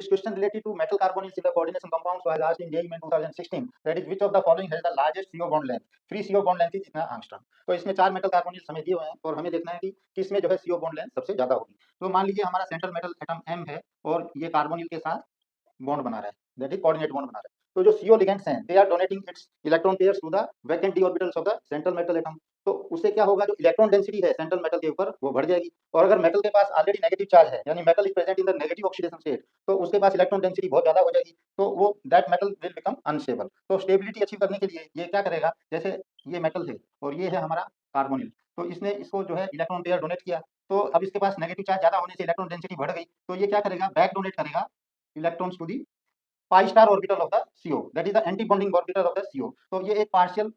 This question related to metal carbonyls in the coordination compounds was asked in JEE Main 2016. That is, which of the following has the largest CO bond length? Free CO bond length is इतना angstrom. तो इसमें 4 metal carbonyls हमें दिए हुए हैं और हमें देखना है कि किसमें जो है CO बॉन्ड लेंथ सबसे ज्यादा होगी। तो मान लीजिए हमारा सेंट्रल मेटल एटम M है और ये कार्बोनिल के साथ बॉन्ड बना रहा है, दैट इज कोऑर्डिनेट बॉन्ड बना रहा है। तो जो CO लिगेंड्स हैं they are donating its electron pairs to the vacant d orbitals of the central metal atom. तो उससे क्या होगा, जो इलेक्ट्रॉन डेंसिटी है सेंट्रल मेटल के ऊपर वो बढ़ जाएगी। और अगर मेटल के पास ऑलरेडी नेगेटिव चार्ज है, यानी metal is present in the negative oxidation state, तो उसके पास इलेक्ट्रॉन डेंसिटी बहुत ज्यादा हो जाएगी, तो वो that metal will become unstable. तो स्टेबिलिटी अचीव करने के लिए ये क्या करेगा, जैसे ये मेटल है और ये है हमारा कार्बोनिल, तो इसने इसको जो है इलेक्ट्रॉन पेयर डोनेट किया, तो अब इसके पास नेगेटिव चार्ज ज्यादा होने से इलेक्ट्रॉन डेंसिटी बढ़ गई, तो ये क्या करेगा, बैक डोनेट करेगा electrons to the pi star orbital of the CO, that is the anti bonding orbital of the CO। तो ये एक पार्शियल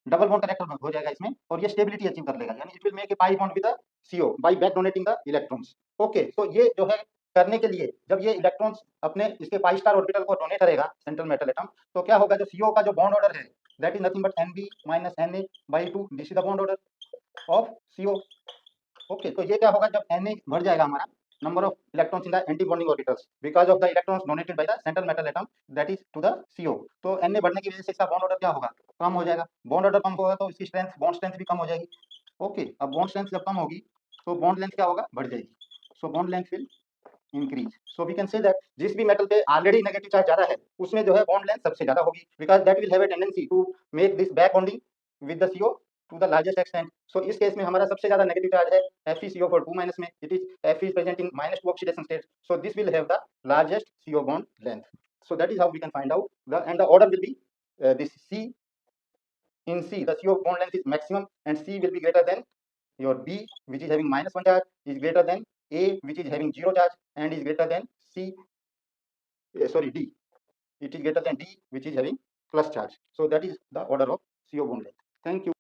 डबल बॉन्ड करेक्टर हो जाएगा इसमें, और ये स्टेबिलिटी अचीव कर लेगा, यानी it will make a pi bond with the CO buy back donating the electrons. Okay, तो ये जो है करने के लिए जब ये इलेक्ट्रॉन्स अपने इसके पाई स्टार ऑर्बिटल को डोनेट करेगा सेंट्रल मेटल एटम, तो क्या होगा, जो CO का जो बॉन्ड ऑर्डर है that is nothing but Nb minus Na/2, this is the bond order of CO। Okay, तो ये क्या होगा, जब Na बढ़ जाएगा हमारा number of electrons in the anti-bonding orbitals because of the electrons donated by the central metal atom that is to the CO। तो Na बढ़ने की वजह से इसका बॉन्ड ऑर्डर क्या होगा, कम हो जाएगा। बॉन्ड ऑर्डर कम होगा तो इसकी स्ट्रेंथ, बॉन्ड स्ट्रेंथ भी कम हो जाएगी। ओके, अब बॉन्ड स्ट्रेंथ जब कम होगी तो बॉन्ड लेंथ क्या होगा, बढ़ जाएगी। So bond length will increase. So we can say that जिस भी मेटल पे ऑलरेडी नेगेटिव चार्ज ज्यादा है उसमें जो है बॉन्ड लेंथ सबसे ज्यादा होगी, because that will have a tendency to make this back bonding with the CO to the largest extent. So इस केस में हमारा सबसे ज्यादा नेगेटिव चार्ज है FeCO for 2 माइनस में, it is Fe is present in -2 oxidation state, so this will have the largest CO bond length। So that is how we can find out the, and the order will be this C in C the CO bond length is maximum and C will be greater than your B which is having -1 charge is greater than A which is having 0 charge and is greater than D, it is greater than D which is having plus charge। So that is the order of CO bond length। Thank you।